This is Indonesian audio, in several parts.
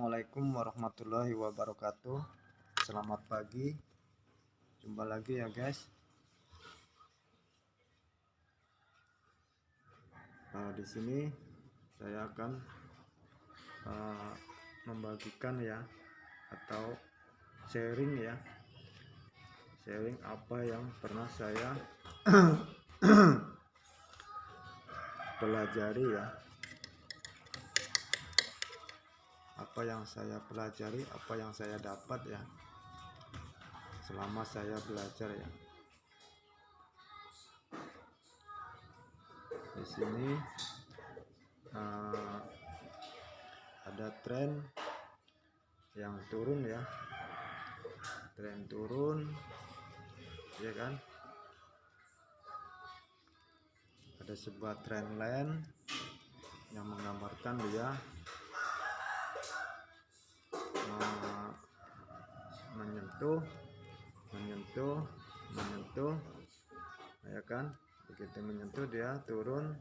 Assalamualaikum warahmatullahi wabarakatuh. Selamat pagi. Jumpa lagi ya guys. Di sini saya akan membagikan ya, atau sharing apa yang pernah saya pelajari ya. Apa yang saya pelajari, apa yang saya dapat ya selama saya belajar ya. Di sini ada tren yang turun ya, tren turun ya kan. Ada sebuah trendline yang menggambarkan dia menyentuh ya kan. Begitu menyentuh dia turun,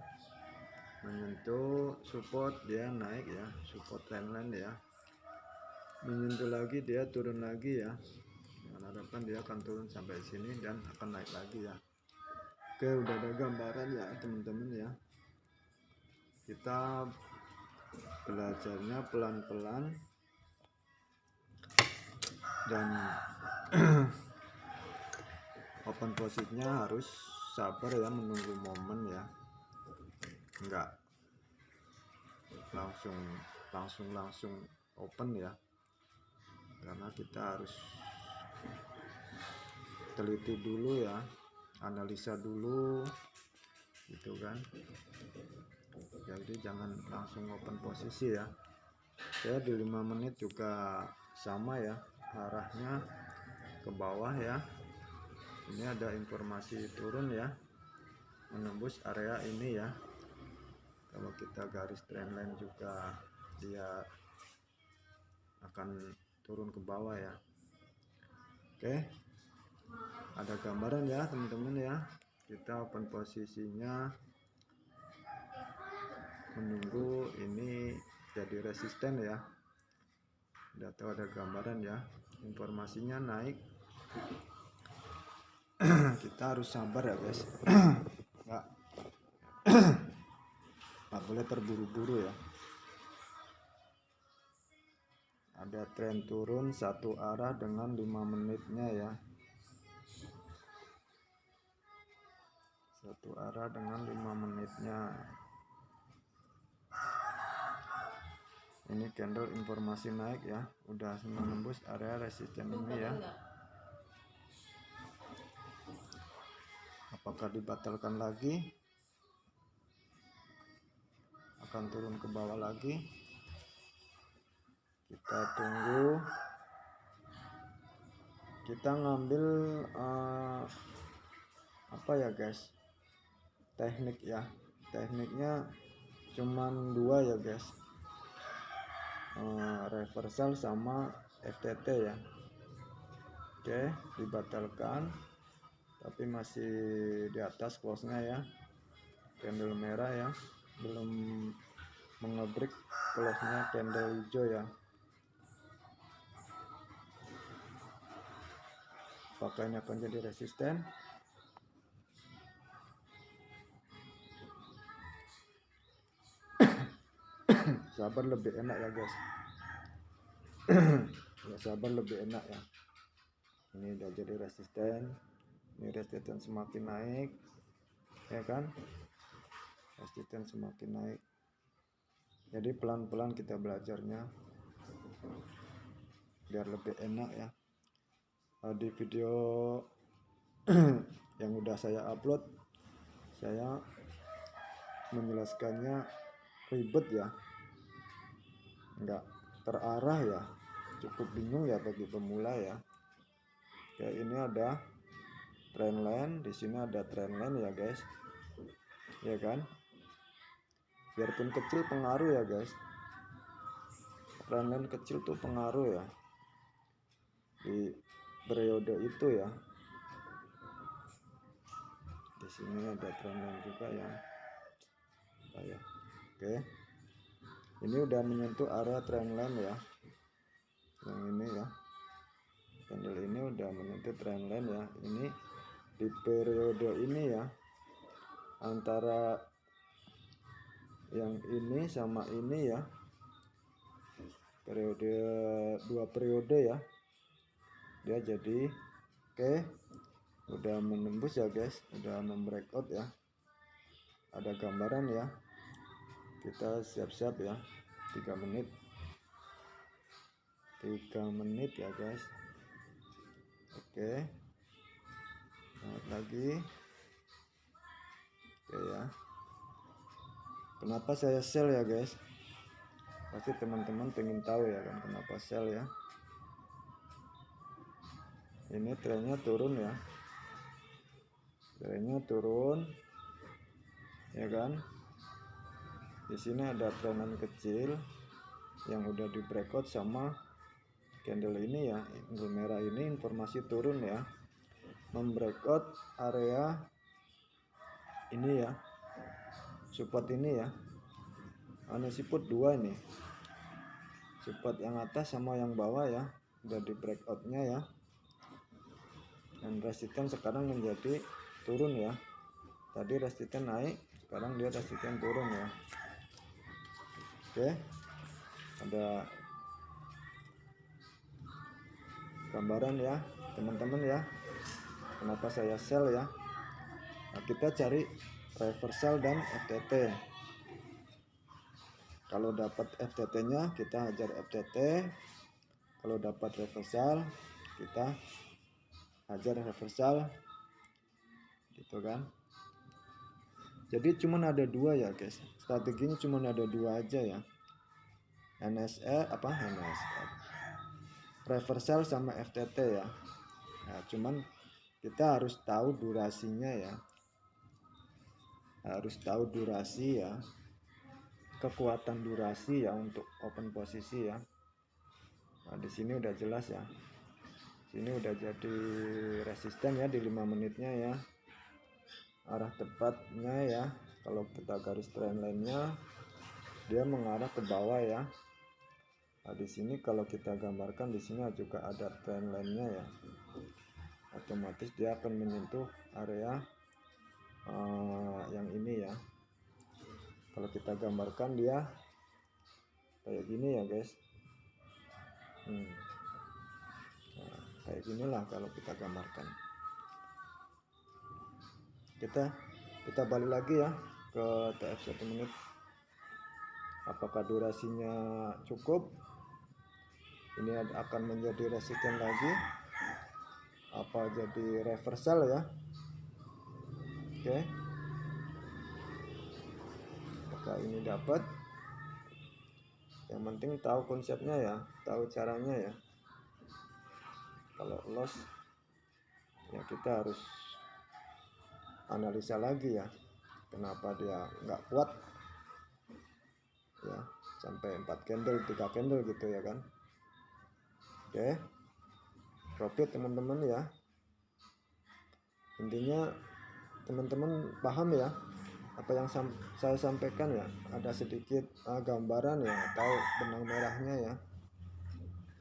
menyentuh support dia naik ya, support trendline ya, menyentuh lagi dia turun lagi ya, dengan harapan dia akan turun sampai sini dan akan naik lagi ya. Oke, udah ada gambaran ya teman-teman ya. Kita belajarnya pelan-pelan dan open posisinya harus sabar ya, menunggu momen ya, enggak langsung open ya, karena kita harus teliti dulu ya, analisa dulu gitu kan. Jadi jangan langsung open posisi ya. Saya di 5 menit juga sama ya, arahnya ke bawah ya. Ini ada informasi turun ya, menembus area ini ya. Kalau kita garis trendline juga dia akan turun ke bawah ya. Oke, ada gambaran ya teman-teman ya. Kita open posisinya menunggu ini jadi resisten ya. Udah tahu ada gambaran ya, informasinya naik. Kita harus sabar ya guys. nggak boleh terburu-buru ya. Ada tren turun satu arah dengan 5 menitnya ya, satu arah dengan 5 menitnya. Ini candle informasi naik ya, udah menembus area resisten ini ya. Apakah dibatalkan lagi, akan turun ke bawah lagi? Kita tunggu. Kita ngambil apa ya guys, teknik ya, tekniknya cuman 2 ya guys, reversal sama FTT ya. Oke, dibatalkan tapi masih di atas close-nya ya, candle merah ya, belum mengebreak close-nya candle hijau ya. Apakah ini akan jadi resisten? Sabar lebih enak ya guys. Ya, sabar lebih enak ya. Ini udah jadi resisten, ini resisten semakin naik ya kan, resisten semakin naik. Jadi pelan-pelan kita belajarnya biar lebih enak ya. Di video yang udah saya upload, saya menjelaskannya ribet ya, enggak terarah ya, cukup bingung ya bagi pemula ya. Oke, ini ada trendline, di sini ada trendline ya guys, ya kan. Biarpun kecil pengaruh ya guys, trendline kecil tuh pengaruh ya di periode itu ya. Di sini ada trendline juga ya. Oke, ini udah menyentuh area trendline ya. yang ini ya, candle ini udah menyentuh trendline ya. Ini di periode ini ya, antara yang ini sama ini ya, periode, dua periode ya, dia jadi oke, udah menembus ya guys, udah membreakout ya, ada gambaran ya. Kita siap-siap ya, 3 menit ya guys. Oke, naik lagi. Oke ya, kenapa saya sell ya guys? Pasti teman-teman pengen tahu ya kan, kenapa sell ya. Ini trennya turun ya, trennya turun ya kan. Di sini ada trenan kecil yang udah di breakout sama candle ini ya, candle merah ini informasi turun ya, membreakout area ini ya, support ini ya. Support 2 ini, support yang atas sama yang bawah ya, udah di breakoutnya ya, dan resisten sekarang menjadi turun ya. Tadi resisten naik, sekarang dia resisten turun ya. Oke, ada gambaran ya teman-teman ya, kenapa saya sell ya. Nah, kita cari reversal dan FTT. Kalau dapat FTT nya kita hajar FTT, kalau dapat reversal kita hajar reversal gitu kan. Jadi cuman ada 2 ya guys, strateginya cuman ada 2 aja ya, reversal sama FTT ya. Nah, cuman kita harus tahu durasinya ya, harus tahu durasi ya, kekuatan durasi ya untuk open posisi ya. Nah, di sini udah jelas ya, sini udah jadi resisten ya di 5 menitnya ya, arah tepatnya ya. Kalau kita garis trendline-nya dia mengarah ke bawah ya. Nah, di sini kalau kita gambarkan di sini juga ada trendline-nya ya, otomatis dia akan menyentuh area yang ini ya. Kalau kita gambarkan dia kayak gini ya guys. Nah, kayak ginilah kalau kita gambarkan. Kita balik lagi ya ke TF 1 menit. Apakah durasinya cukup? Ini akan menjadi resisten lagi, apa jadi reversal ya. Oke, apakah ini dapat? Yang penting tahu konsepnya ya, tahu caranya ya. Kalau loss ya kita harus analisa lagi ya, kenapa dia nggak kuat ya sampai 4 candle 3 candle gitu ya kan. Oke, profit teman-teman ya, intinya teman-teman paham ya apa yang saya sampaikan ya. Ada sedikit gambaran ya, tahu benang merahnya ya.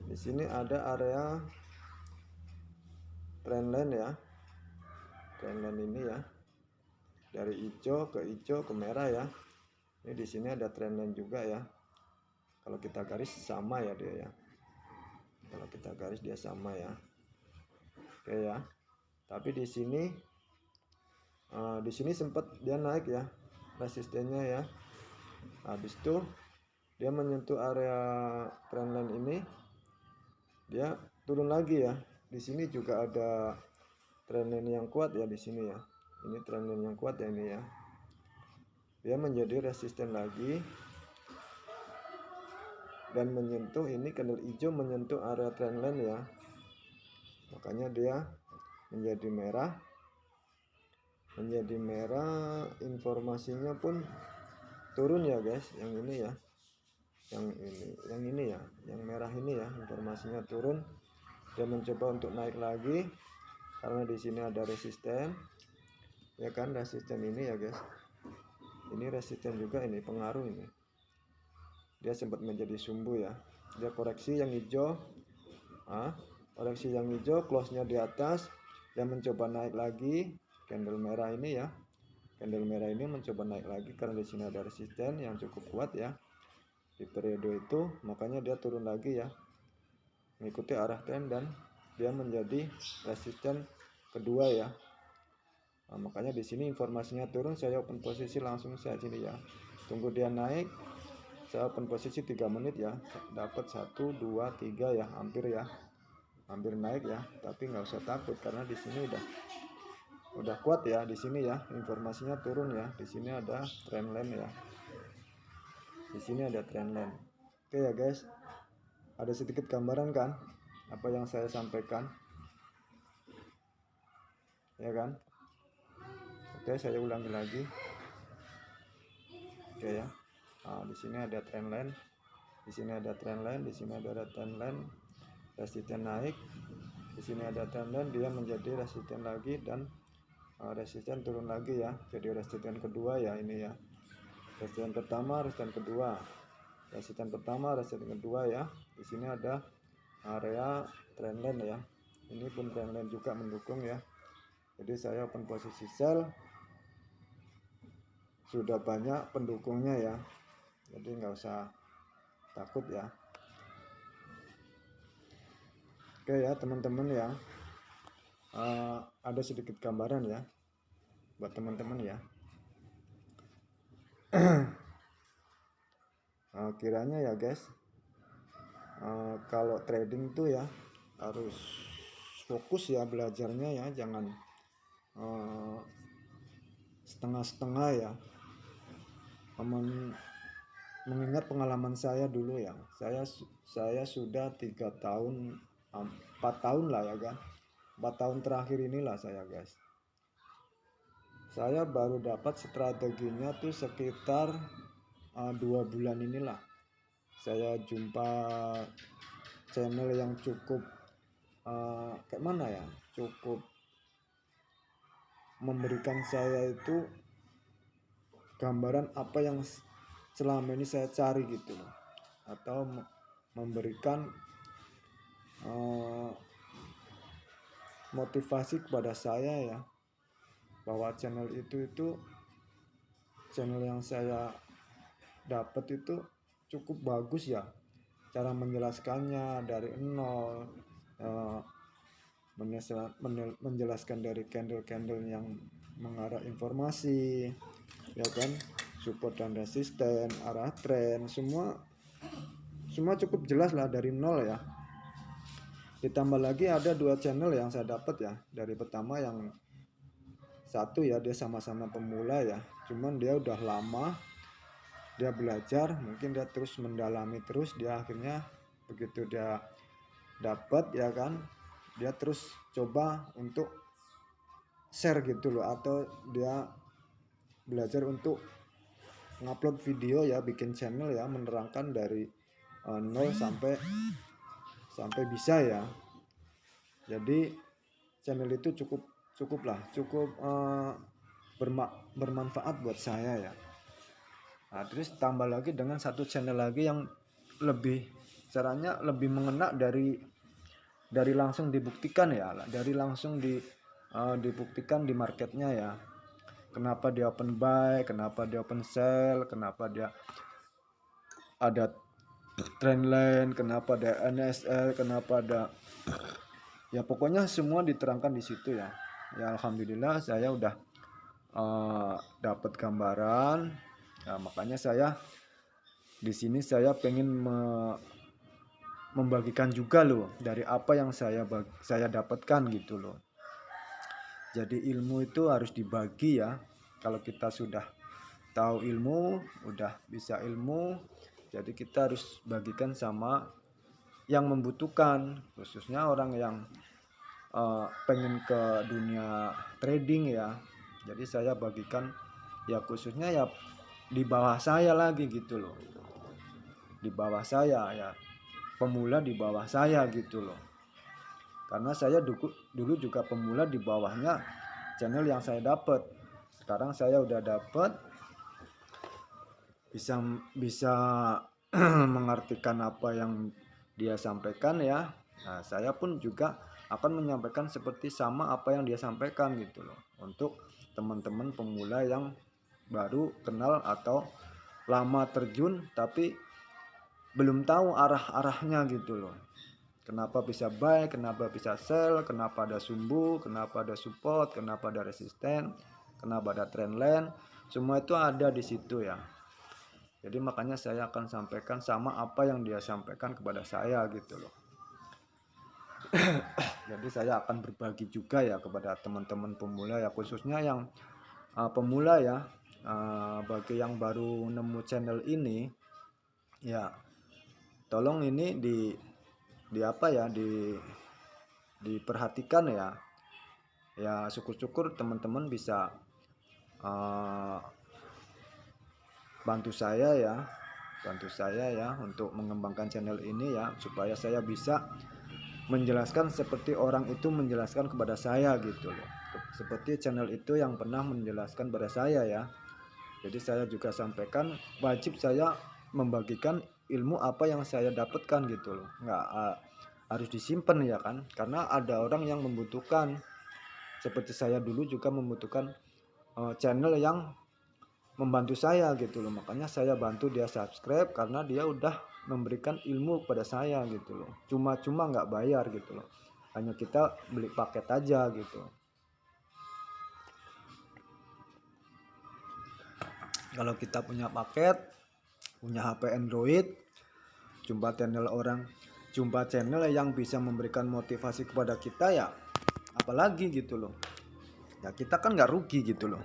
Di sini ada area trendline ya, trendline ini ya, dari hijau ke merah ya. Ini di sini ada trendline juga ya. Kalau kita garis sama ya dia ya, kalau kita garis dia sama ya. Oke ya, tapi di sini sempat dia naik ya, resistennya ya. Habis itu dia menyentuh area trendline ini, dia turun lagi ya. Di sini juga ada trendline yang kuat ya di sini ya. Ini trendline yang kuat ya ini ya. Dia menjadi resisten lagi dan menyentuh ini, candle hijau menyentuh area trendline ya. Makanya dia menjadi merah, informasinya pun turun ya guys. Yang ini ya, yang ini ya, yang merah ini ya, informasinya turun. Dia mencoba untuk naik lagi karena di sini ada resisten ya kan, resisten ini ya guys. Ini resisten juga, ini pengaruh ini. Dia sempat menjadi sumbu ya. Dia koreksi yang hijau koreksi yang hijau, close-nya di atas. Dia mencoba naik lagi, candle merah ini ya. Candle merah ini mencoba naik lagi karena di sini ada resisten yang cukup kuat ya. Di periode itu makanya dia turun lagi ya. Mengikuti arah tren dan dia menjadi resisten kedua ya. Makanya di sini informasinya turun, saya open posisi langsung saya sini ya. Tunggu dia naik. Saya open posisi 3 menit ya, dapat 1 2 3 ya, hampir naik ya, tapi nggak usah takut karena di sini udah kuat ya. Di sini ya informasinya turun ya. Di sini ada trendline ya, di sini ada trendline. Oke ya guys, ada sedikit gambaran kan apa yang saya sampaikan ya kan. Oke, saya ulangi lagi. Oke ya. Di sini ada trendline, di sini ada trendline, di sini ada trendline, resisten naik, di sini ada trendline, dia menjadi resisten lagi dan resisten turun lagi ya. Jadi resisten kedua ya ini ya. Resisten pertama, resisten kedua, resisten pertama, resisten kedua ya. Di sini ada area trendline ya. Ini pun trendline juga mendukung ya. Jadi saya open posisi sell, sudah banyak pendukungnya ya. Jadi nggak usah takut ya. Oke ya teman-teman ya, ada sedikit gambaran ya buat teman-teman ya. Kiranya ya guys, kalau trading tuh ya harus fokus ya belajarnya ya, jangan setengah-setengah ya. Mengingat pengalaman saya dulu ya, saya sudah 3 tahun 4 tahun lah ya kan, 4 tahun terakhir inilah saya guys, saya baru dapat strateginya tuh sekitar 2 bulan inilah. Saya jumpa channel yang cukup kayak mana ya, cukup memberikan saya itu gambaran apa yang selama ini saya cari gitu loh, atau memberikan motivasi kepada saya ya, bahwa channel itu channel yang saya dapat itu cukup bagus ya, cara menjelaskannya dari nol, menjelaskan dari candle-candle yang mengarah informasi ya kan, support dan resisten, arah tren, semua cukup jelas lah dari nol ya. Ditambah lagi ada 2 channel yang saya dapat ya. Dari pertama yang satu ya, dia sama-sama pemula ya, cuman dia udah lama, dia belajar, mungkin dia terus mendalami terus, dia akhirnya begitu dia dapat ya kan, dia terus coba untuk share gitu loh, atau dia belajar untuk ngupload video ya, bikin channel ya, menerangkan dari nol sampai bisa ya. Jadi channel itu cukup bermanfaat buat saya ya. Nah, terus tambah lagi dengan satu channel lagi yang caranya lebih mengena dari langsung dibuktikan ya, dari langsung dibuktikan di marketnya ya. Kenapa dia open buy, kenapa dia open sell, kenapa dia ada trendline, kenapa ada NSL, kenapa ada, ya pokoknya semua diterangkan di situ ya. Ya alhamdulillah saya udah dapat gambaran. Nah, makanya saya di sini saya pengen membagikan juga loh dari apa yang saya dapatkan gitu loh. Jadi ilmu itu harus dibagi ya. Kalau kita sudah tahu ilmu, udah bisa ilmu, jadi kita harus bagikan sama yang membutuhkan, khususnya orang yang pengen ke dunia trading ya. Jadi saya bagikan ya, khususnya ya di bawah saya lagi gitu loh, di bawah saya ya, pemula di bawah saya gitu loh. Karena saya dulu juga pemula di bawahnya channel yang saya dapat. Sekarang saya udah dapat, bisa mengartikan apa yang dia sampaikan ya. Nah, saya pun juga akan menyampaikan seperti sama apa yang dia sampaikan gitu loh, untuk teman-teman pemula yang baru kenal atau lama terjun tapi belum tahu arah-arahnya gitu loh. Kenapa bisa buy, kenapa bisa sell, kenapa ada sumbu, kenapa ada support, kenapa ada resisten, kenapa ada trendline, semua itu ada di situ ya. Jadi makanya saya akan sampaikan sama apa yang dia sampaikan kepada saya gitu loh. Jadi saya akan berbagi juga ya kepada teman-teman pemula ya, khususnya yang pemula ya. Bagi yang baru nemu channel ini ya, tolong ini di apa ya, diperhatikan ya. Ya syukur-syukur teman-teman bisa bantu saya ya untuk mengembangkan channel ini ya, supaya saya bisa menjelaskan seperti orang itu menjelaskan kepada saya gitu loh, seperti channel itu yang pernah menjelaskan kepada saya ya. Jadi saya juga sampaikan, wajib saya membagikan ilmu apa yang saya dapatkan gitu loh, nggak harus disimpan ya kan, karena ada orang yang membutuhkan, seperti saya dulu juga membutuhkan channel yang membantu saya gitu loh. Makanya saya bantu dia subscribe, karena dia udah memberikan ilmu kepada saya gitu loh, cuma-cuma nggak bayar gitu loh, hanya kita beli paket aja gitu. Kalau kita punya paket, punya HP Android, jumpa channel yang bisa memberikan motivasi kepada kita ya, apalagi gitu loh ya, kita kan nggak rugi gitu loh,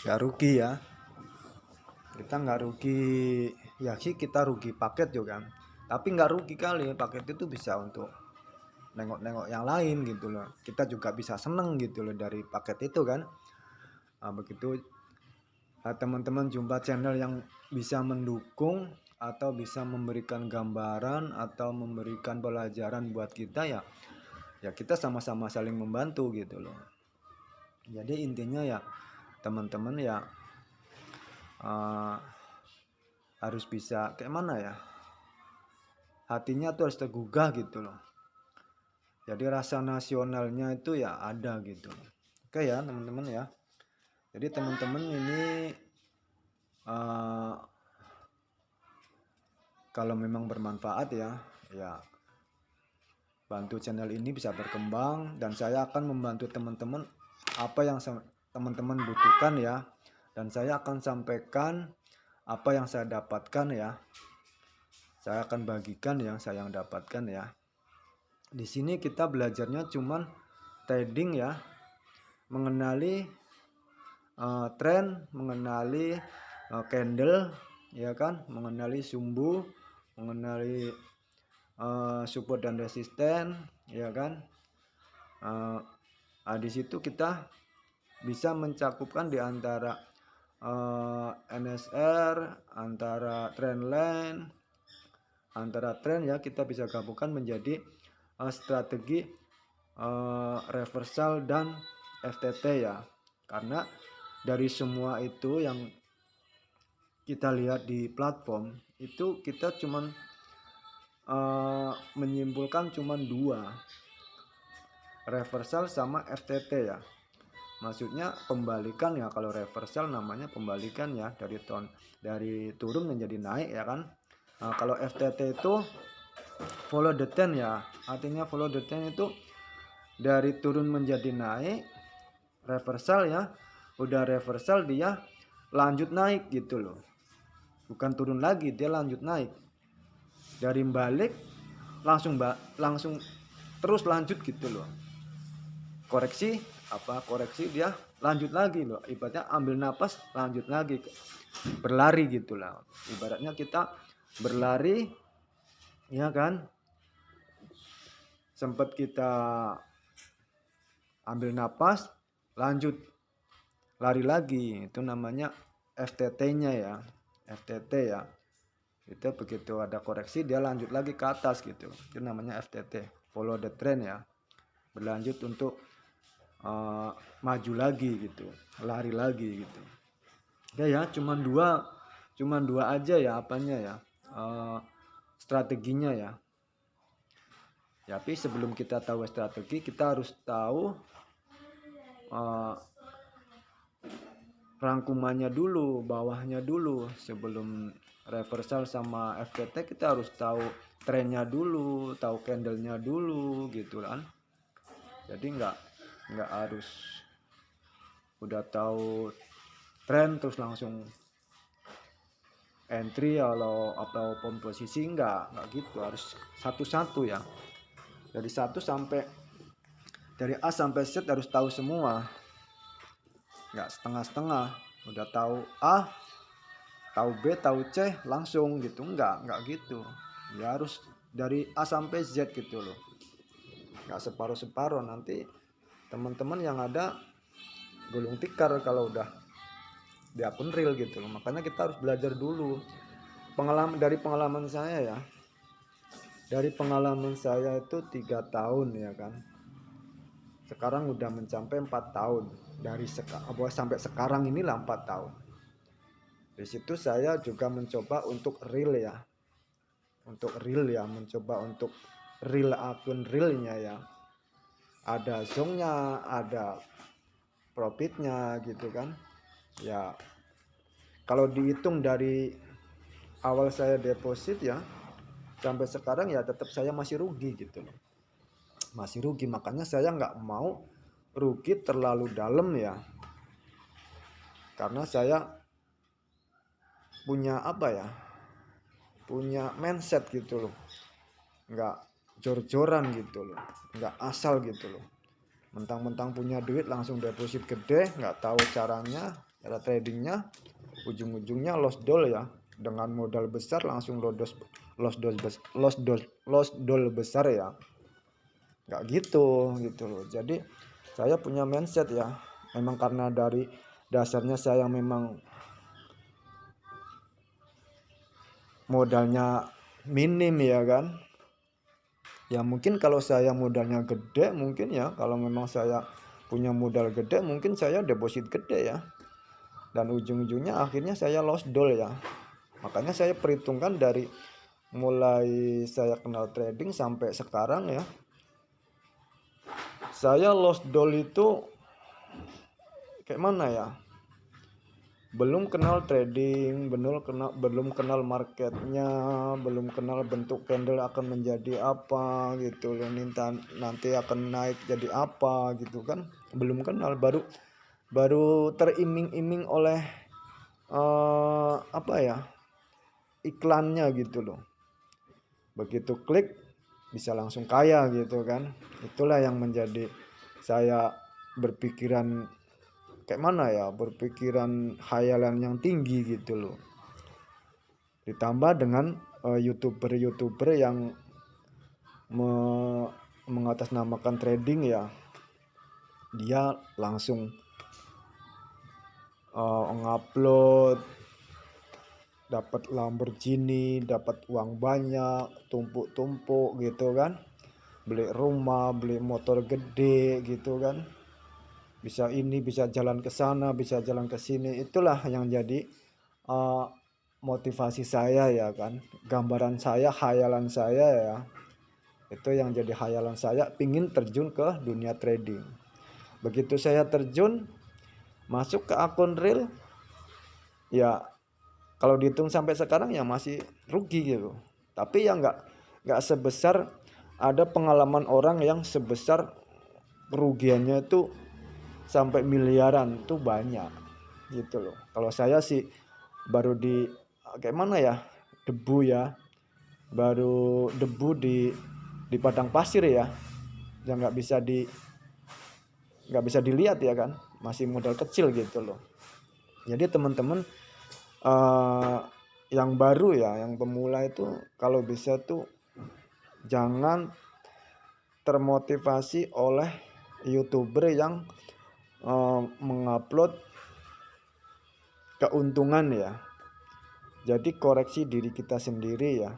nggak rugi ya, kita nggak rugi ya sih, kita rugi paket juga kan, tapi nggak rugi kali, paket itu bisa untuk nengok-nengok yang lain gitu loh, kita juga bisa seneng gitu loh dari paket itu kan. Nah, begitu teman-teman jumpa channel yang bisa mendukung atau bisa memberikan gambaran atau memberikan pelajaran buat kita ya, ya kita sama-sama saling membantu gitu loh. Jadi intinya ya teman-teman ya, harus bisa kayak mana ya, hatinya tuh harus tergugah gitu loh, jadi rasa nasionalnya itu ya ada gitu. Oke ya teman-teman ya, jadi teman-teman ini kalau memang bermanfaat ya bantu channel ini bisa berkembang, dan saya akan membantu teman-teman apa yang teman-teman butuhkan ya, dan saya akan sampaikan apa yang saya dapatkan ya, saya akan bagikan yang saya dapatkan ya. Di sini kita belajarnya cuman trading ya, mengenali tren, mengenali candle ya kan, mengenali sumbu, mengenali support dan resisten ya kan. Di situ kita bisa mencakupkan di antara NSR, antara trendline, antara tren ya, kita bisa gabungkan menjadi strategi reversal dan FTT ya. Karena dari semua itu yang kita lihat di platform itu, kita cuman menyimpulkan cuman dua, reversal sama FTT ya. Maksudnya pembalikan ya, kalau reversal namanya pembalikan ya, dari turun menjadi naik ya kan. Nah, kalau FTT itu follow the trend ya, artinya follow the trend itu dari turun menjadi naik, reversal ya, udah reversal dia lanjut naik gitu loh, bukan turun lagi, dia lanjut naik, dari balik langsung terus lanjut gitu loh, koreksi dia lanjut lagi loh, ibaratnya ambil napas lanjut lagi, berlari gitulah, ibaratnya kita berlari ya kan, sempat kita ambil napas lanjut lari lagi, itu namanya FTT-nya ya, FTT ya, itu begitu ada koreksi dia lanjut lagi ke atas gitu, itu namanya FTT, follow the trend ya, berlanjut untuk maju lagi gitu, lari lagi gitu ya. Cuman dua aja ya apanya ya, strateginya ya. Tapi sebelum kita tahu strategi, kita harus tahu rangkumannya dulu, bawahnya dulu. Sebelum reversal sama FTT kita harus tahu trennya dulu, tahu candlenya dulu gitu kan. Jadi nggak harus udah tahu tren terus langsung entry atau posisi, nggak gitu, harus satu-satu ya. Dari A sampai Z harus tahu semua, nggak setengah-setengah. Udah tahu A, tahu B, tahu C langsung gitu, nggak gitu ya, harus dari A sampai Z gitu loh, nggak separuh-separuh. Nanti teman-teman yang ada gulung tikar kalau udah di akun real gitu loh. Makanya kita harus belajar dulu. Dari pengalaman saya ya, dari pengalaman saya itu 3 tahun ya kan, sekarang udah mencapai 4 tahun. Sampai sekarang inilah 4 tahun. Di situ saya juga mencoba untuk real ya, mencoba untuk real, akun realnya ya, ada zongnya, ada profitnya gitu kan ya. Kalau dihitung dari awal saya deposit ya sampai sekarang ya tetap saya masih rugi gitu loh, masih rugi. Makanya saya nggak mau rugi terlalu dalam ya, karena saya punya punya mindset gitu loh, nggak jor-joran gitu loh, nggak asal gitu loh, mentang-mentang punya duit langsung deposit gede, nggak tahu cara tradingnya, ujung-ujungnya lost doll ya. Dengan modal besar langsung lost doll besar ya, nggak gitu loh. Jadi saya punya mindset ya, memang karena dari dasarnya saya memang modalnya minim ya kan. Ya mungkin kalau saya modalnya gede, mungkin ya kalau memang saya punya modal gede, mungkin saya deposit gede ya, dan ujung-ujungnya akhirnya saya lost doll ya. Makanya saya perhitungkan dari mulai saya kenal trading sampai sekarang ya, saya lost doll itu kayak mana ya, belum kenal trading, belum kenal marketnya, belum kenal bentuk candle akan menjadi apa gitu loh, nanti akan naik jadi apa gitu kan, belum kenal, baru teriming-iming oleh iklannya gitu loh. Begitu klik bisa langsung kaya gitu kan. Itulah yang menjadi saya berpikiran kayak mana ya, berpikiran khayalan yang tinggi gitu loh. Ditambah dengan youtuber yang mengatasnamakan trading ya, dia langsung ngupload dapat Lamborghini, dapat uang banyak, tumpuk-tumpuk gitu kan, beli rumah, beli motor gede gitu kan, bisa ini, bisa jalan ke sana, bisa jalan ke sini. Itulah yang jadi motivasi saya ya kan, gambaran saya, khayalan saya ya, itu yang jadi khayalan saya, pingin terjun ke dunia trading. Begitu saya terjun masuk ke akun real ya, kalau dihitung sampai sekarang ya masih rugi gitu. Tapi ya nggak sebesar ada pengalaman orang yang sebesar kerugiannya itu sampai miliaran, tuh banyak gitu loh. Kalau saya sih baru kayak mana ya, debu ya, baru debu di padang pasir ya, yang nggak bisa dilihat ya kan, masih modal kecil gitu loh. Jadi teman-teman yang baru ya, yang pemula itu kalau bisa tuh jangan termotivasi oleh youtuber yang mengupload keuntungan ya. Jadi koreksi diri kita sendiri ya.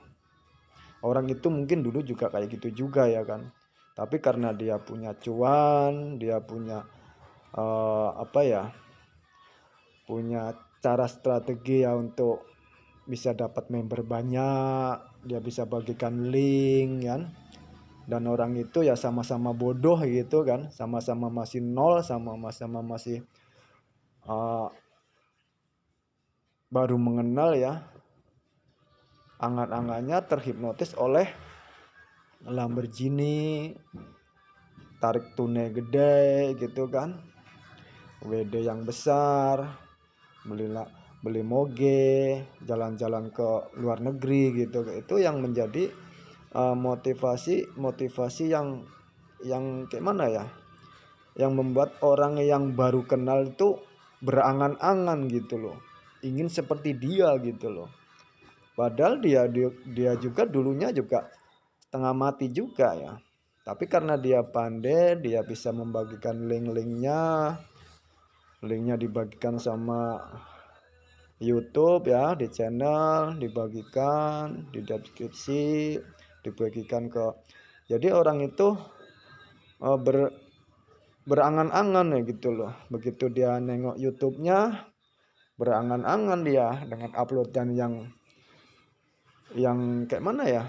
Orang itu mungkin dulu juga kayak gitu juga ya kan, tapi karena dia punya cuan, dia punya punya cara strategi ya untuk bisa dapat member banyak, dia bisa bagikan link kan, dan orang itu ya sama-sama bodoh gitu kan, sama-sama masih nol, sama-sama masih uh, baru mengenal ya, angan-angannya terhipnotis oleh Lamborghini, tarik tunai gede gitu kan, WD yang besar, beli moge, jalan-jalan ke luar negeri gitu. Itu yang menjadi motivasi yang kayak mana ya, yang membuat orang yang baru kenal itu berangan-angan gitu loh, ingin seperti dia gitu loh. Padahal dia juga dulunya juga setengah mati juga ya, tapi karena dia pandai, dia bisa membagikan linknya dibagikan sama YouTube ya, di channel dibagikan, di deskripsi dibagikan ke, jadi orang itu berangan-angan ya gitu loh. Begitu dia nengok YouTube-nya, berangan-angan dia dengan uploadan yang kayak mana ya,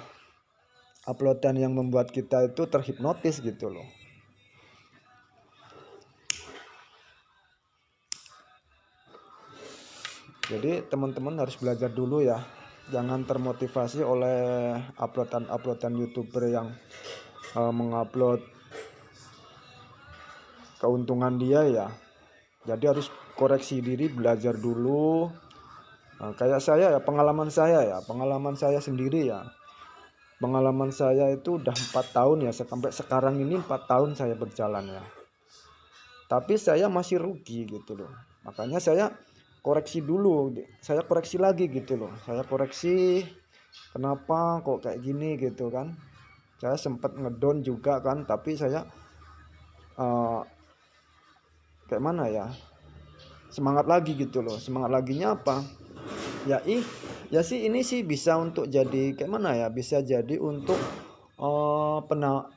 uploadan yang membuat kita itu terhipnotis gitu loh. Jadi teman-teman harus belajar dulu ya, jangan termotivasi oleh uploadan YouTuber yang mengupload keuntungan dia ya. Jadi harus koreksi diri, belajar dulu. Kayak saya ya, pengalaman saya sendiri ya. Pengalaman saya itu udah 4 tahun ya, sampai sekarang ini 4 tahun saya berjalan ya. Tapi saya masih rugi gitu loh. Makanya saya koreksi dulu, saya koreksi lagi gitu loh. Saya koreksi, kenapa kok kayak gini gitu kan. Saya sempat ngedown juga kan, tapi saya kayak mana ya, semangat lagi gitu loh. Semangat laginya apa? Ya sih, ini sih bisa untuk jadi kayak mana ya, bisa jadi untuk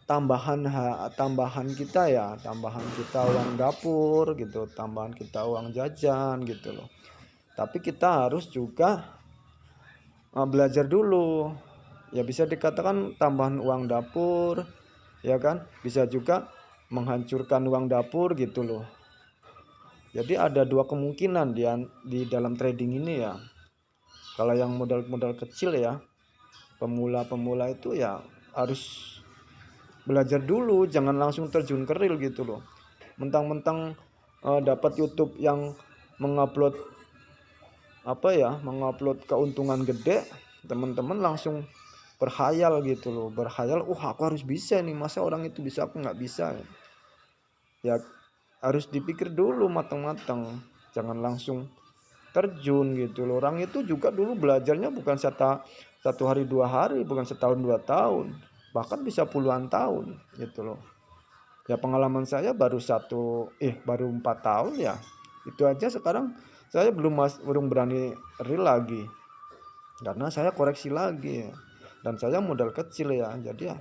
tambahan kita ya, tambahan kita uang dapur gitu, tambahan kita uang jajan gitu loh. Tapi kita harus juga belajar dulu ya, bisa dikatakan tambahan uang dapur ya kan, bisa juga menghancurkan uang dapur gitu loh. Jadi ada dua kemungkinan di dalam trading ini ya. Kalau yang modal kecil ya, pemula itu ya harus belajar dulu, jangan langsung terjun ke real gitu loh. Mentang-mentang dapat YouTube yang mengupload mengupload keuntungan gede, teman-teman langsung berhayal gitu loh, berhayal, aku harus bisa nih, masa orang itu bisa aku nggak bisa ya. Harus dipikir dulu matang-matang, jangan langsung terjun gitu loh. Orang itu juga dulu belajarnya bukan satu hari 2 hari, bukan setahun 2 tahun, bahkan bisa puluhan tahun gitu loh. Ya pengalaman saya baru 4 tahun ya, itu aja. Sekarang saya belum berani real lagi karena saya koreksi lagi ya. Dan saya modal kecil ya, jadi ya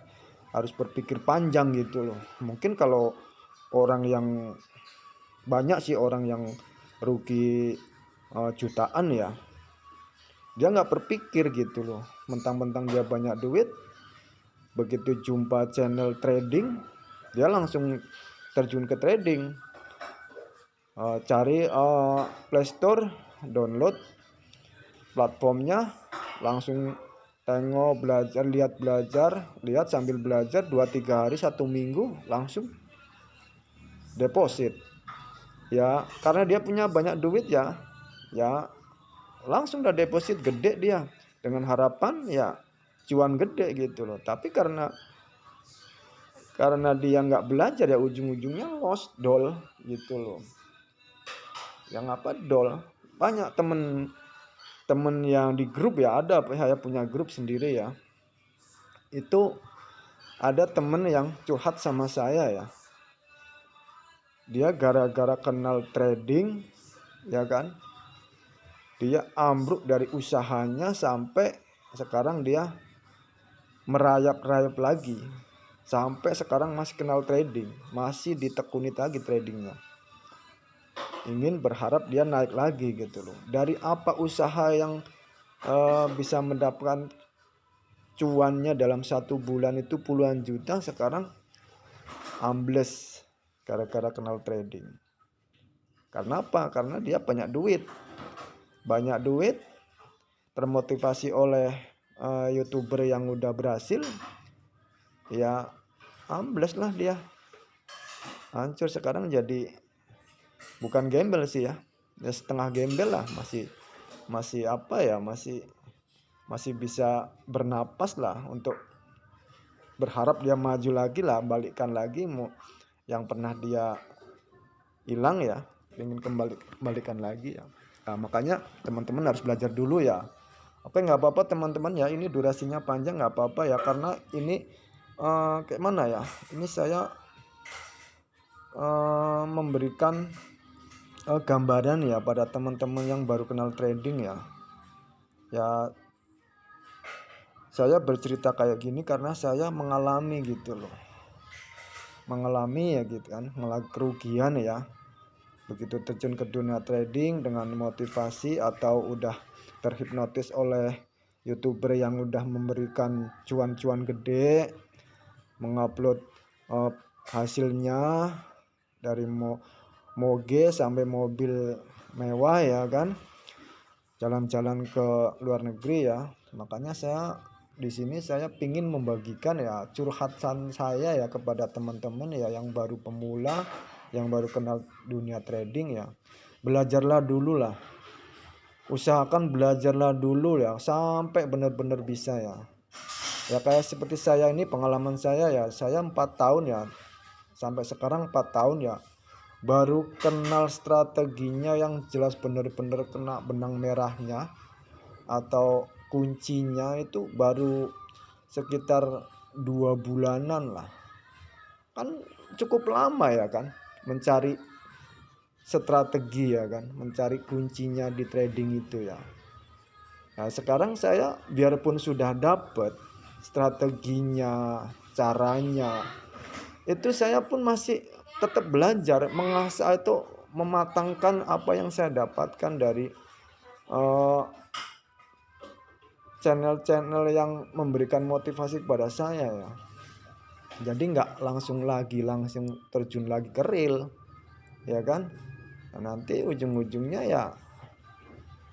harus berpikir panjang gitu loh. Mungkin kalau orang yang banyak sih orang yang rugi jutaan ya, dia nggak berpikir gitu loh, mentang-mentang dia banyak duit, begitu jumpa channel trading dia langsung terjun ke trading. Cari Playstore, download platformnya, langsung tengok, lihat sambil belajar 2-3 hari, 1 minggu langsung deposit ya, karena dia punya banyak duit ya langsung udah deposit gede dia, dengan harapan ya cuan gede gitu loh. Tapi karena dia nggak belajar ya, ujung-ujungnya lost doll gitu loh. Yang dol. Banyak temen yang di grup ya, ada saya punya grup sendiri ya, itu ada temen yang curhat sama saya ya. Dia gara-gara kenal trading ya kan, dia ambruk dari usahanya, sampai sekarang dia merayap-rayap lagi, sampai sekarang masih kenal trading, masih ditekuni lagi tradingnya, ingin berharap dia naik lagi gitu loh. Dari apa usaha yang bisa mendapatkan cuannya dalam 1 bulan itu puluhan juta, sekarang ambles gara-gara kenal trading. Karena apa? Karena dia banyak duit, termotivasi oleh YouTuber yang udah berhasil, ya ambles lah dia, hancur. Sekarang jadi bukan gembel sih ya, setengah gembel lah, masih apa ya, masih bisa bernapas lah untuk berharap dia maju lagi lah, balikkan lagi mau yang pernah dia hilang ya, ingin kembalikan lagi ya. Nah, makanya teman-teman harus belajar dulu ya. Oke, nggak apa-apa teman-teman ya, ini durasinya panjang nggak apa-apa ya, karena ini kayak mana ya, ini saya memberikan gambaran ya pada teman-teman yang baru kenal trading ya. Ya saya bercerita kayak gini karena saya mengalami gitu loh, ya gitu kan, mengalami kerugian ya. Begitu terjun ke dunia trading dengan motivasi atau udah terhipnotis oleh YouTuber yang udah memberikan cuan-cuan gede, mengupload hasilnya dari moge sampai mobil mewah ya kan, jalan-jalan ke luar negeri ya. Makanya saya di sini saya pingin membagikan ya curhatan saya ya kepada teman-teman ya yang baru pemula, yang baru kenal dunia trading ya. Belajarlah dulu lah, usahakan belajarlah dulu ya sampai benar-benar bisa ya. Ya kayak seperti saya ini, pengalaman saya ya, saya 4 tahun ya, sampai sekarang 4 tahun ya, baru kenal strateginya yang jelas benar-benar kena benang merahnya atau kuncinya itu baru sekitar 2 bulanan lah. Kan cukup lama ya kan mencari strategi ya kan, mencari kuncinya di trading itu ya. Nah sekarang saya biarpun sudah dapat strateginya, caranya, itu saya pun masih tetap belajar, mengasah itu, mematangkan apa yang saya dapatkan dari channel-channel yang memberikan motivasi kepada saya ya. Jadi nggak langsung terjun lagi ke real ya kan. Nah, nanti ujung-ujungnya ya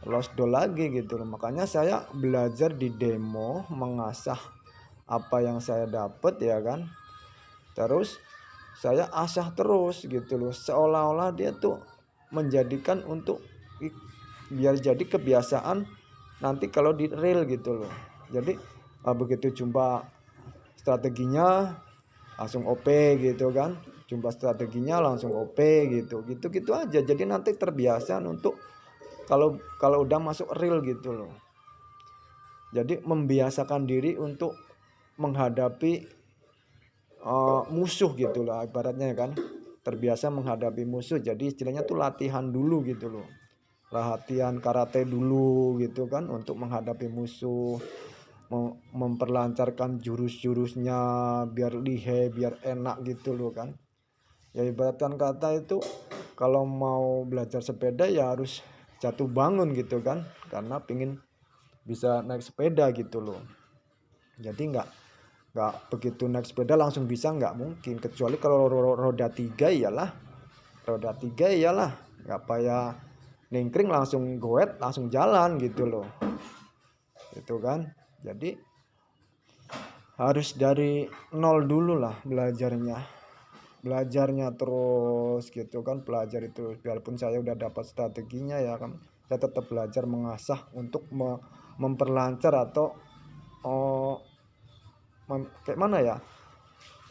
lost doll lagi gitu loh. Makanya saya belajar di demo, mengasah apa yang saya dapat ya kan. Terus saya asah terus gitu loh, seolah-olah dia tuh menjadikan untuk biar jadi kebiasaan nanti kalau di real gitu loh. Jadi begitu jumpa strateginya langsung OP gitu kan, jumpa strateginya langsung OP gitu aja. Jadi nanti terbiasa untuk kalau udah masuk real gitu loh. Jadi membiasakan diri untuk menghadapi musuh gitu lah ibaratnya kan, terbiasa menghadapi musuh. Jadi istilahnya tuh latihan dulu gitu loh, latihan karate dulu gitu kan untuk menghadapi musuh, memperlancarkan jurus-jurusnya biar lihai, biar enak gitu loh kan. Ya ibaratkan kata itu kalau mau belajar sepeda ya harus jatuh bangun gitu kan, karena pingin bisa naik sepeda gitu loh. Jadi nggak begitu naik sepeda langsung bisa, nggak mungkin, kecuali kalau roda 3 iyalah, nggak payah ningkring langsung goet langsung jalan gitu loh, itu kan. Jadi harus dari nol dulu lah belajarnya terus gitu kan, pelajari terus. Biarpun saya udah dapat strateginya ya kan, saya tetap belajar mengasah untuk memperlancar atau kayak mana ya,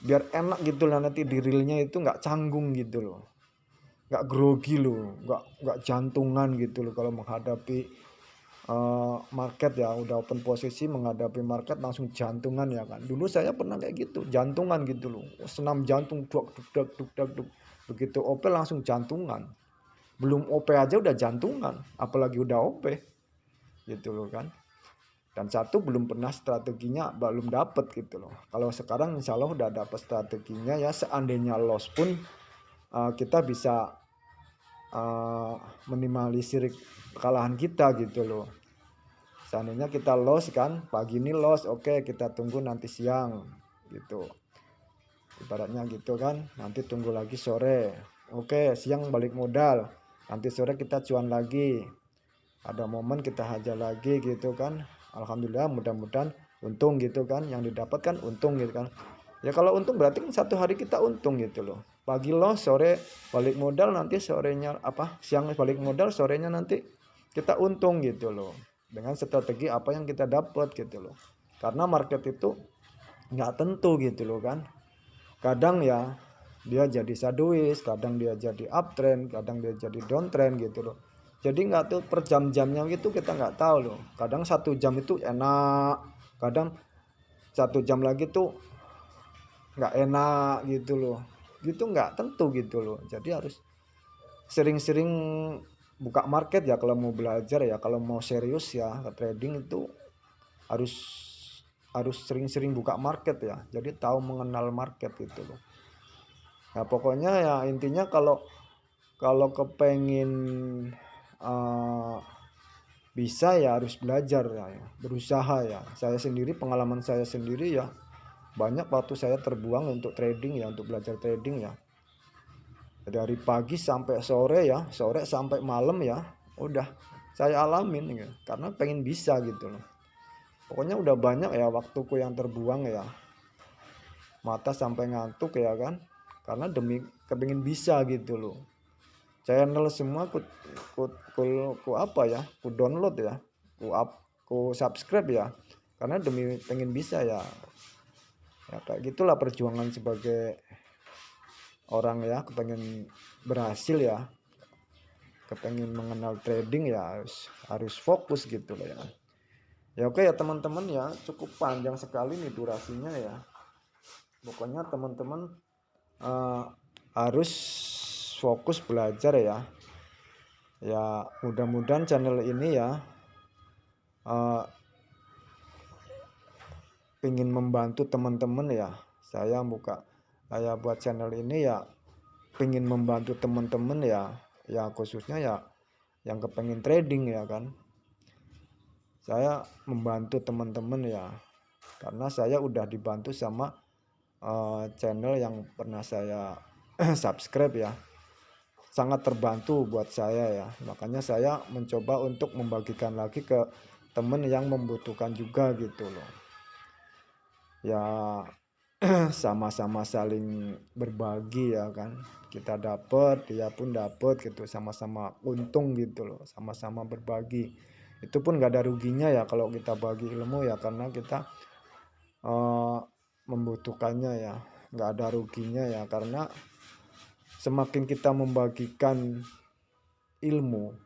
biar enak gitu lah nanti di realnya itu nggak canggung gitu loh, nggak grogi loh, nggak jantungan gitu loh kalau menghadapi market ya. Udah open posisi menghadapi market langsung jantungan ya kan. Dulu saya pernah kayak gitu, jantungan gitu loh, senam jantung duk duk duk duk duk. Begitu OP langsung jantungan, belum OP aja udah jantungan, apalagi udah OP gitu loh kan. Dan satu belum pernah strateginya, belum dapet gitu loh. Kalau sekarang insya Allah udah dapet strateginya ya, seandainya loss pun kita bisa minimalisir kekalahan kita gitu loh. seandainya kita loss kan, pagi ini loss, oke kita tunggu nanti siang gitu, ibaratnya gitu kan. Nanti tunggu lagi sore, oke siang balik modal, nanti sore kita cuan lagi, ada momen kita hajar lagi gitu kan. Alhamdulillah, mudah-mudahan untung gitu kan, yang didapat kan untung gitu kan. Ya kalau untung berarti kan satu hari kita untung gitu loh. Pagi loss, sore balik modal, nanti sorenya siang balik modal, sorenya nanti kita untung gitu loh. Dengan strategi apa yang kita dapat gitu loh. Karena market itu nggak tentu gitu loh kan. Kadang ya dia jadi sideways, kadang dia jadi uptrend, kadang dia jadi downtrend gitu loh. Jadi nggak tahu per jam-jamnya gitu, kita nggak tahu loh. Kadang 1 jam itu enak, kadang 1 jam lagi tuh nggak enak gitu loh. Gitu nggak tentu gitu loh. Jadi harus sering-sering buka market ya kalau mau belajar ya. Kalau mau serius ya trading itu harus sering-sering buka market ya. Jadi tahu mengenal market gitu loh. Nah pokoknya ya intinya kalau kepengin bisa ya harus belajar ya, berusaha ya. Saya sendiri, pengalaman saya sendiri ya, banyak waktu saya terbuang untuk trading ya, untuk belajar trading ya. Dari pagi sampai sore ya, sore sampai malam ya, udah saya alamin ya, karena pengen bisa gitu loh. Pokoknya udah banyak ya waktuku yang terbuang ya, mata sampai ngantuk ya kan, karena demi kepengin bisa gitu loh. Channel semua ku apa ya, ku download ya, ku subscribe ya, karena demi pengen bisa ya. Ya kayak gitulah perjuangan sebagai orang ya, kepengen berhasil ya, kepengen mengenal trading ya, harus fokus gitu loh ya. Ya oke ya teman-teman ya, cukup panjang sekali nih durasinya ya. Pokoknya teman-teman harus fokus belajar ya. Ya mudah-mudahan channel ini ya ingin membantu teman-teman ya. Saya buat channel ini ya ingin membantu teman-teman ya, ya khususnya ya yang kepengen trading ya kan. Saya membantu teman-teman ya, karena saya udah dibantu sama channel yang pernah saya subscribe ya. Sangat terbantu buat saya ya, makanya saya mencoba untuk membagikan lagi ke temen yang membutuhkan juga gitu loh ya. Sama-sama saling berbagi ya kan, kita dapat dia pun dapat gitu, sama-sama untung gitu loh, sama-sama berbagi. Itu pun gak ada ruginya ya kalau kita bagi ilmu ya, karena kita membutuhkannya ya, gak ada ruginya ya. Karena semakin kita membagikan ilmu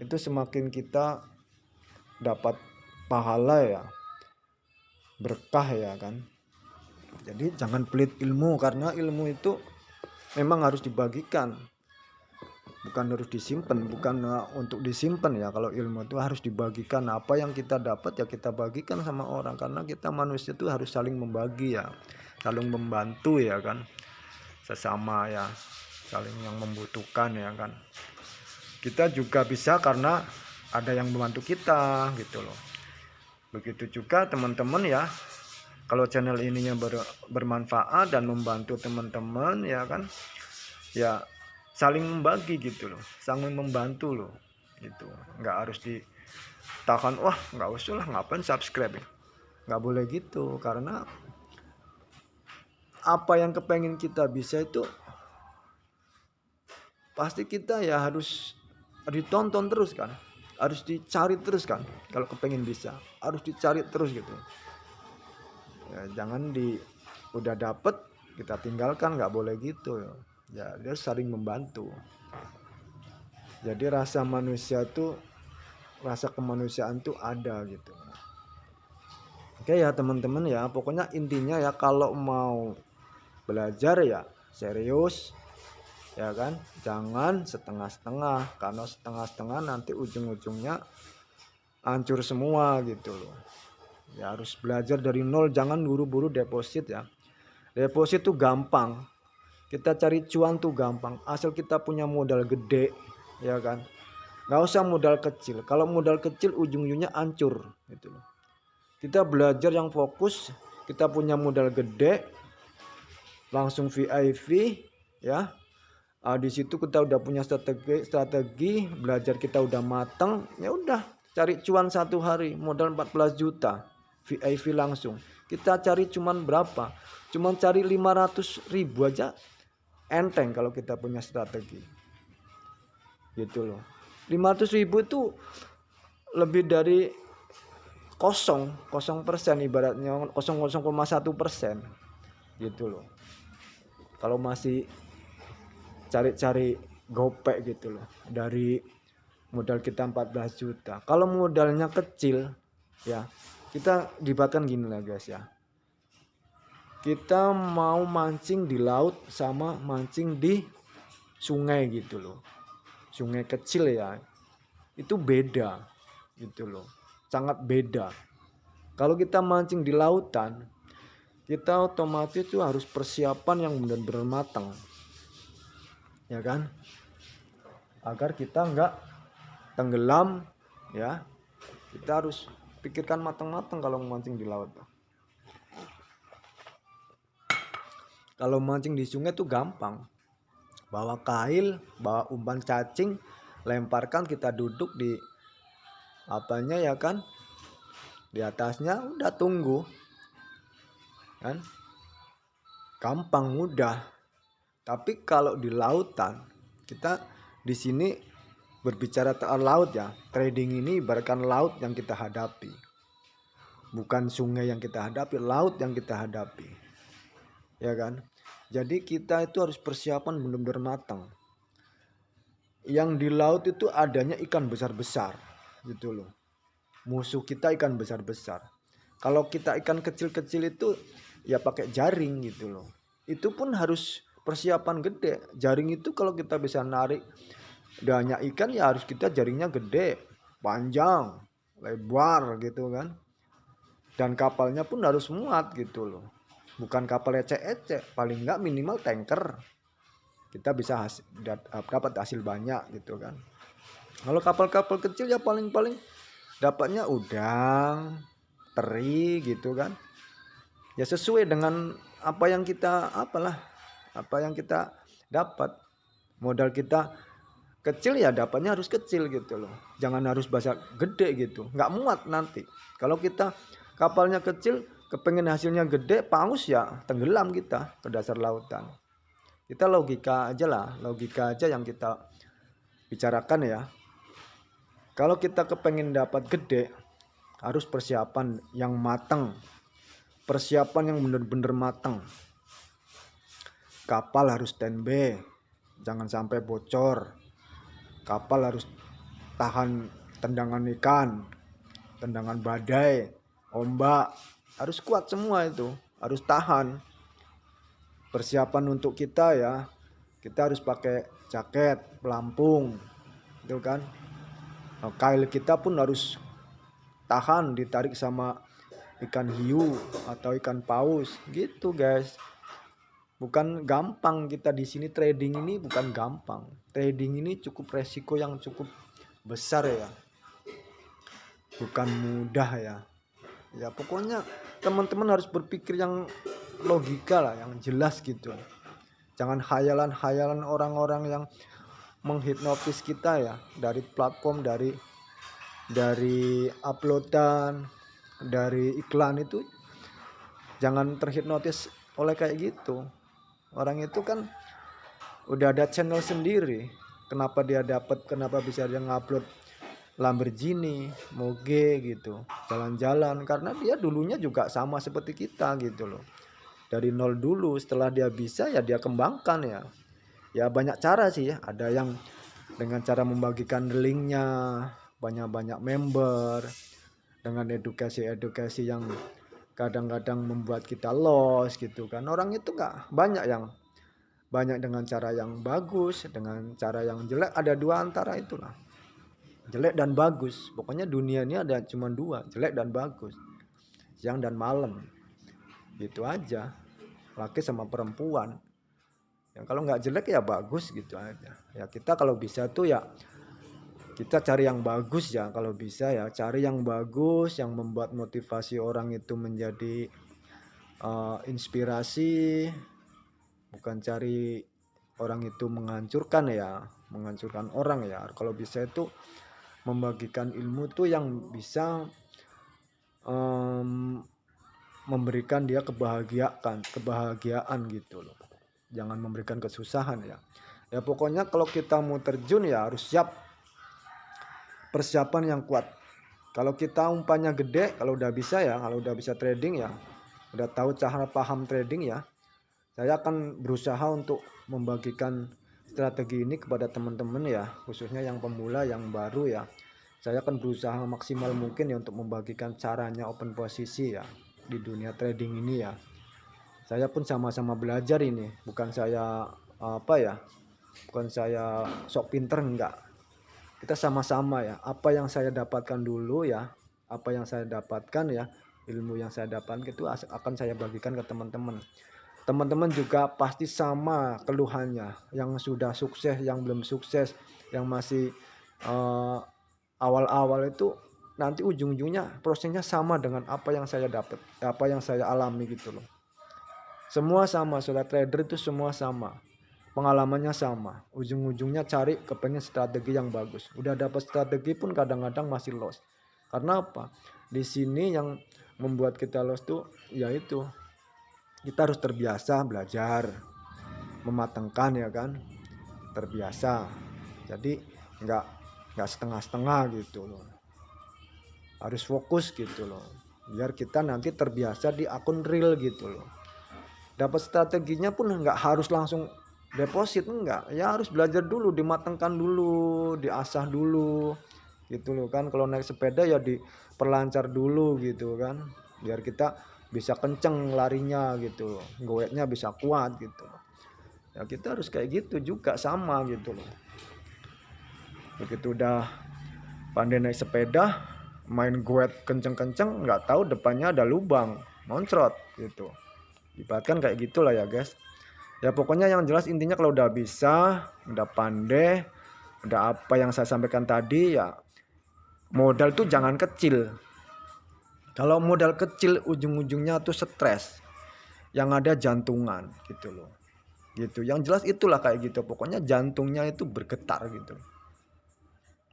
itu semakin kita dapat pahala ya, berkah ya kan. Jadi jangan pelit ilmu, karena ilmu itu memang harus dibagikan, bukan harus disimpan, bukan untuk disimpan ya. Kalau ilmu itu harus dibagikan, apa yang kita dapat ya kita bagikan sama orang, karena kita manusia itu harus saling membagi ya, saling membantu ya kan, sesama ya, saling yang membutuhkan ya kan. Kita juga bisa karena ada yang membantu kita gitu loh. Begitu juga teman-teman ya, kalau channel ininya bermanfaat dan membantu teman-teman ya kan, ya saling membagi gitu loh, saling membantu loh gitu. Nggak harus ditahan, wah nggak usah lah, ngapain subscribe ya, nggak boleh gitu. Karena apa yang kepengen kita bisa itu pasti kita ya harus ditonton terus kan, harus dicari terus kan. Kalau kepengen bisa harus dicari terus gitu ya, jangan udah dapet kita tinggalkan, nggak boleh gitu ya. Dia saling membantu. Jadi rasa manusia tuh, rasa kemanusiaan tuh ada gitu. Oke ya teman-teman ya, pokoknya intinya ya kalau mau belajar ya serius ya kan, jangan setengah-setengah, karena setengah-setengah nanti ujung-ujungnya hancur semua gitu loh ya. Harus belajar dari nol, jangan buru-buru deposit ya. Deposit tuh gampang, kita cari cuan tuh gampang, asal kita punya modal gede ya kan. Nggak usah modal kecil. Kalau modal kecil ujung-ujungnya hancur gitu loh. Kita belajar yang fokus, kita punya modal gede, langsung VIP ya. Di situ kita udah punya strategi, belajar kita udah mateng, ya udah cari cuan satu hari modal 14 juta VIP langsung. Kita cari cuman berapa? Cuman cari 500.000 aja enteng kalau kita punya strategi. Gitu loh. 500.000 itu lebih dari 0,0% ibaratnya 0,1% gitu loh. Kalau masih cari-cari gopek gitu loh dari modal kita 14 juta. Kalau modalnya kecil ya, kita libatkan gini lah guys ya. Kita mau mancing di laut sama mancing di sungai gitu loh. Sungai kecil ya. Itu beda gitu loh. Sangat beda. Kalau kita mancing di lautan, kita otomatis tuh harus persiapan yang benar-benar matang. Ya kan? Agar kita nggak tenggelam ya. Kita harus pikirkan matang-matang kalau mancing di laut. Kalau mancing di sungai tuh gampang. Bawa kail, bawa umpan cacing, lemparkan, kita duduk di apanya ya kan? Di atasnya udah tunggu. Kan? Gampang, mudah. Tapi kalau di lautan, kita di sini berbicara tentang laut ya. Trading ini ibaratkan laut yang kita hadapi. Bukan sungai yang kita hadapi, laut yang kita hadapi. Ya kan? Jadi kita itu harus persiapan benar-benar matang. Yang di laut itu adanya ikan besar-besar gitu loh. Musuh kita ikan besar-besar. Kalau kita ikan kecil-kecil itu ya pakai jaring gitu loh. Itu pun harus persiapan gede. Jaring itu kalau kita bisa narik banyak ikan ya harus kita jaringnya gede, panjang, lebar gitu kan. Dan kapalnya pun harus muat gitu loh. Bukan kapal ecek-ecek, paling enggak minimal tanker. Kita bisa dapat hasil banyak gitu kan. Kalau kapal-kapal kecil ya paling-paling dapatnya udang, teri gitu kan. Ya sesuai dengan apa yang kita dapat. Modal kita kecil ya dapatnya harus kecil gitu loh. Jangan harus besar gede gitu. Nggak muat nanti. Kalau kita kapalnya kecil, kepengen hasilnya gede, paus ya tenggelam kita ke dasar lautan. Kita logika aja yang kita bicarakan ya. Kalau kita kepengen dapat gede, harus persiapan yang matang. Persiapan yang benar-benar matang. Kapal harus standby, jangan sampai bocor. Kapal harus tahan tendangan ikan, tendangan badai, ombak, harus kuat semua itu, harus tahan. Persiapan untuk kita ya, kita harus pakai jaket, pelampung, gitu kan. Kail kita pun harus tahan ditarik sama ikan hiu atau ikan paus, gitu guys. Bukan gampang kita di sini trading ini, bukan gampang. Trading ini cukup resiko yang cukup besar ya. Bukan mudah ya. Ya pokoknya teman-teman harus berpikir yang logika lah, yang jelas gitu. Jangan khayalan-khayalan orang-orang yang menghipnotis kita ya, dari platform, dari uploadan, dari iklan itu. Jangan terhipnotis oleh kayak gitu. Orang itu kan udah ada channel sendiri. Kenapa bisa dia ngupload Lamborghini, Moge gitu, jalan-jalan, karena dia dulunya juga sama seperti kita gitu loh. Dari nol dulu, setelah dia bisa ya dia kembangkan ya. Ya banyak cara sih ya. Ada yang dengan cara membagikan linknya, banyak-banyak member, dengan edukasi yang kadang-kadang membuat kita lost gitu kan. Orang itu banyak dengan cara yang bagus, dengan cara yang jelek. Ada dua antara itulah, jelek dan bagus. Pokoknya dunia ini ada cuma dua, jelek dan bagus, siang dan malam, gitu aja. Laki sama perempuan, yang kalau nggak jelek ya bagus gitu aja ya. Kita kalau bisa tuh ya kita cari yang bagus ya, kalau bisa ya cari yang bagus yang membuat motivasi orang itu menjadi inspirasi, bukan cari orang itu menghancurkan ya, menghancurkan orang ya. Kalau bisa itu membagikan ilmu tuh yang bisa em, memberikan dia kebahagiaan gitu loh. Jangan memberikan kesusahan ya. Ya pokoknya kalau kita mau terjun ya harus siap, persiapan yang kuat. Kalau kita umpannya gede, kalau udah bisa ya, kalau udah bisa trading ya, udah tahu cara paham trading ya, saya akan berusaha untuk membagikan strategi ini kepada teman-teman ya, khususnya yang pemula, yang baru ya. Saya akan berusaha maksimal mungkin ya untuk membagikan caranya open posisi ya di dunia trading ini ya. Saya pun sama-sama belajar ini, bukan saya apa ya, bukan saya sok pinter, enggak. Kita sama-sama ya, apa yang saya dapatkan dulu ya, apa yang saya dapatkan ya, ilmu yang saya dapatkan itu akan saya bagikan ke teman-teman. Teman-teman juga pasti sama keluhannya, yang sudah sukses, yang belum sukses, yang masih awal-awal itu nanti ujung-ujungnya prosesnya sama dengan apa yang saya dapat, apa yang saya alami gitu loh. Semua sama, saudara trader itu semua sama. Pengalamannya sama. Ujung-ujungnya cari kepengen strategi yang bagus. Udah dapat strategi pun kadang-kadang masih loss. Karena apa? Di sini yang membuat kita loss tuh yaitu kita harus terbiasa belajar, mematangkan ya kan, terbiasa. Jadi nggak setengah-setengah gitu loh. Harus fokus gitu loh. Biar kita nanti terbiasa di akun real gitu loh. Dapat strateginya pun nggak harus langsung deposit, enggak. Ya harus belajar dulu, dimatangkan dulu, diasah dulu gitu loh kan. Kalau naik sepeda ya diperlancar dulu gitu kan. Biar kita bisa kenceng larinya gitu loh. Goeknya bisa kuat gitu loh. Ya kita harus kayak gitu juga sama gitu loh. Begitu udah pandai naik sepeda, main goet kenceng-kenceng, nggak tahu depannya ada lubang, moncrot gitu. Ibaratkan kayak gitulah ya guys. Ya pokoknya yang jelas intinya kalau udah bisa, udah pandai, udah apa yang saya sampaikan tadi ya, modal tuh jangan kecil. Kalau modal kecil ujung-ujungnya tuh stres, yang ada jantungan gitu loh. Gitu. Yang jelas itulah kayak gitu. Pokoknya jantungnya itu bergetar gitu.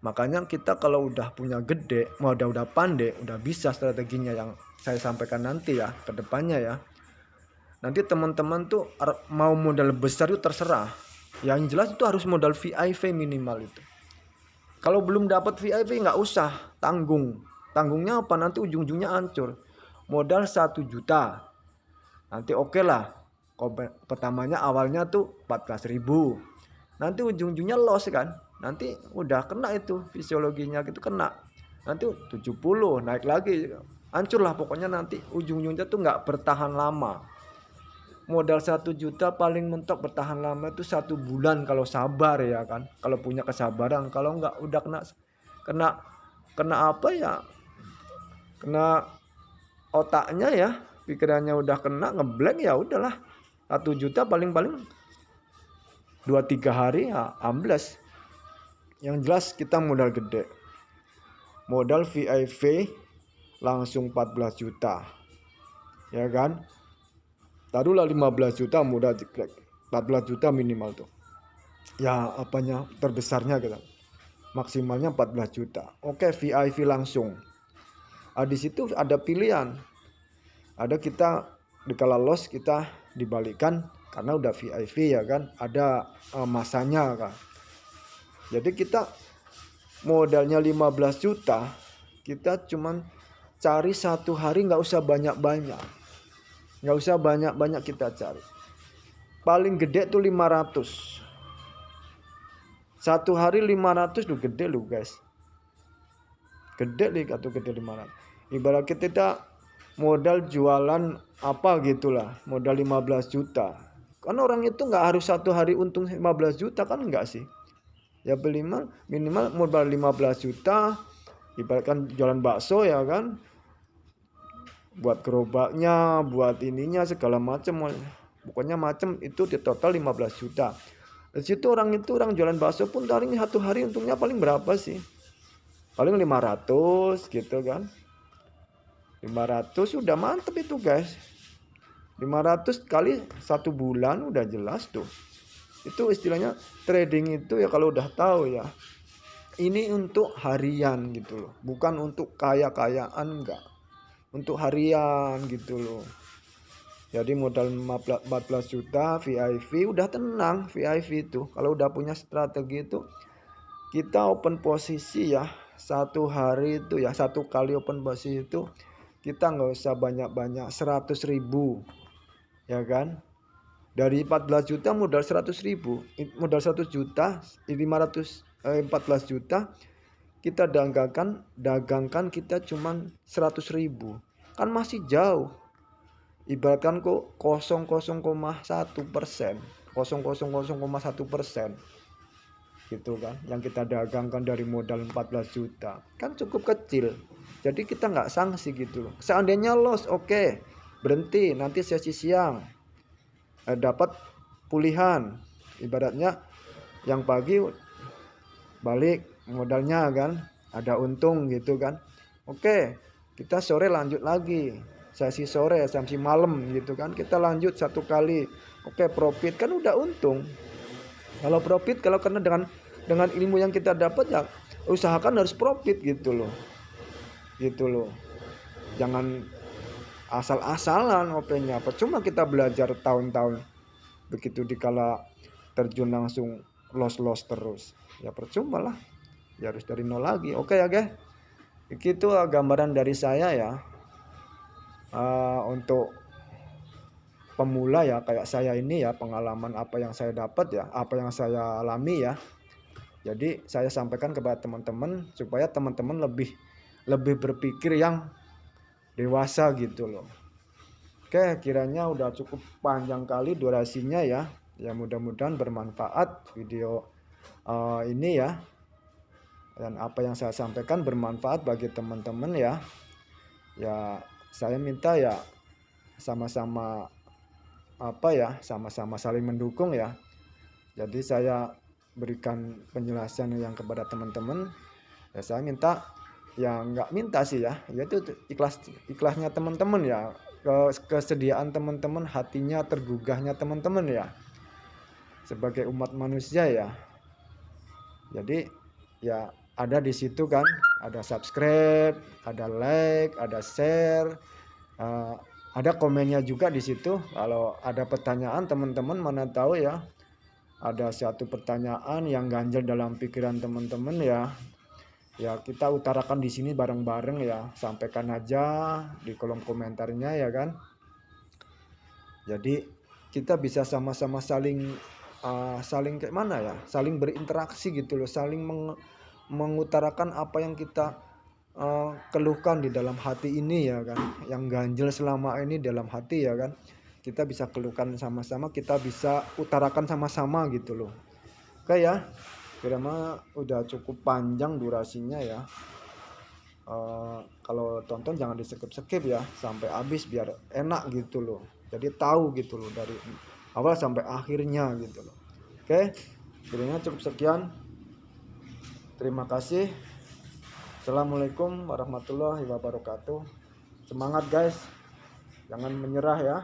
Makanya kita kalau udah punya gede, udah pandai, udah bisa strateginya yang saya sampaikan nanti ya ke depannya ya. Nanti teman-teman tuh mau modal besar itu terserah. Yang jelas itu harus modal VIP minimal itu. Kalau belum dapat VIP nggak usah tanggung. Tanggungnya apa? Nanti ujung-ujungnya hancur. Modal 1 juta. Nanti oke lah. Pertamanya awalnya tuh 14.000. Nanti ujung-ujungnya loss kan. Nanti udah kena itu fisiologinya gitu kena. Nanti 70 naik lagi. Hancur lah pokoknya nanti ujung-ujungnya tuh nggak bertahan lama. Modal 1 juta paling mentok bertahan lama itu 1 bulan kalau sabar ya kan. Kalau punya kesabaran. Kalau nggak udah kena apa ya? Kena otaknya ya. Pikirannya udah kena ngeblank ya udahlah. 1 juta paling-paling 2-3 hari ya ambles. Yang jelas kita modal gede. Modal VIP langsung 14 juta. Ya kan? Taruhlah 15 juta modal jeklek. 14 juta minimal tuh. Ya apanya terbesarnya gitu. Maksimalnya 14 juta. Oke, VIP langsung. Di situ ada pilihan. Ada kita dikala loss kita dibalikan karena udah VIP ya kan. Ada masanya kan. Jadi kita modalnya 15 juta. Kita cuman cari 1 hari nggak usah banyak-banyak. Nggak usah banyak-banyak kita cari. Paling gede tuh 500. 1 hari 500 tuh gede lu guys. Gede nih atau gede 500. Ibarat kita modal jualan apa gitulah. Modal 15 juta. Kan orang itu nggak harus 1 hari untung 15 juta kan enggak sih. Ya minimal modal 15 juta. Ibaratkan jualan bakso ya kan. Buat gerobaknya, buat ininya segala macam. Pokoknya macam itu di total 15 juta. Di situ orang jualan bakso pun paling satu hari untungnya paling berapa sih? Paling 500 gitu kan. 500 udah mantep itu guys. 500 kali 1 bulan udah jelas tuh. Itu istilahnya trading itu ya kalau udah tahu ya. Ini untuk harian gitu loh. Bukan untuk kaya-kayaan, enggak. Untuk harian gitu loh. Jadi modal 14 juta VIP udah tenang VIP itu. Kalau udah punya strategi itu kita open posisi ya. Satu hari itu ya, satu kali open posisi itu kita nggak usah banyak-banyak, 100.000 ya kan. Dari 14 juta modal 100.000, modal 1 juta 14 juta kita dagangkan kita cuman 100.000, kan masih jauh. Ibaratkan kok 0,1%, 0,1% gitu kan yang kita dagangkan dari modal 14 juta kan cukup kecil. Jadi kita nggak sanksi gitu loh. Seandainya loss, oke, berhenti, nanti sesi siang dapat pulihan, ibaratnya yang pagi balik modalnya kan, ada untung gitu kan. Oke, kita sore lanjut lagi, sesi sore sampai malam gitu kan, kita lanjut satu kali. Oke, profit kan udah untung. Kalau profit, kalau karena dengan ilmu yang kita dapat ya usahakan harus profit gitu loh. Gitu loh. Jangan asal-asalan OP-nya. Percuma kita belajar tahun-tahun, begitu dikala terjun langsung loss terus. Ya percuma lah. Ya harus dari nol lagi. Oke ya guys. Itu gambaran dari saya ya. Untuk pemula ya kayak saya ini ya, pengalaman apa yang saya dapat ya, apa yang saya alami ya. Jadi saya sampaikan kepada teman-teman supaya teman-teman lebih berpikir yang dewasa gitu loh. Oke, kiranya udah cukup panjang kali durasinya ya. Ya mudah-mudahan bermanfaat video ini ya. Dan apa yang saya sampaikan bermanfaat bagi teman-teman ya. Ya saya minta ya sama-sama sama-sama saling mendukung ya. Jadi saya berikan penjelasan yang kepada teman-teman. Ya saya minta, ya nggak minta sih ya, yaitu ikhlasnya teman-teman ya, kesediaan teman-teman, hatinya tergugahnya teman-teman ya, sebagai umat manusia ya. Jadi ya ada di situ kan, ada subscribe, ada like, ada share, ada komennya juga di situ. Kalau ada pertanyaan teman-teman, mana tahu ya ada satu pertanyaan yang ganjel dalam pikiran teman-teman ya. Ya kita utarakan di sini bareng-bareng ya, sampaikan aja di kolom komentarnya ya kan. Jadi kita bisa sama-sama saling kayak mana ya, saling berinteraksi gitu loh, saling mengutarakan apa yang kita keluhkan di dalam hati ini ya kan, yang ganjel selama ini dalam hati ya kan. Kita bisa keluhkan sama-sama, kita bisa utarakan sama-sama gitu loh. Oke ya, kira-kira udah cukup panjang durasinya ya. Kalau tonton jangan di skip ya sampai habis biar enak gitu loh. Jadi tahu gitu loh dari awal sampai akhirnya gitu loh. Oke, videonya cukup sekian. Terima kasih. Assalamualaikum warahmatullahi wabarakatuh. Semangat guys, jangan menyerah ya.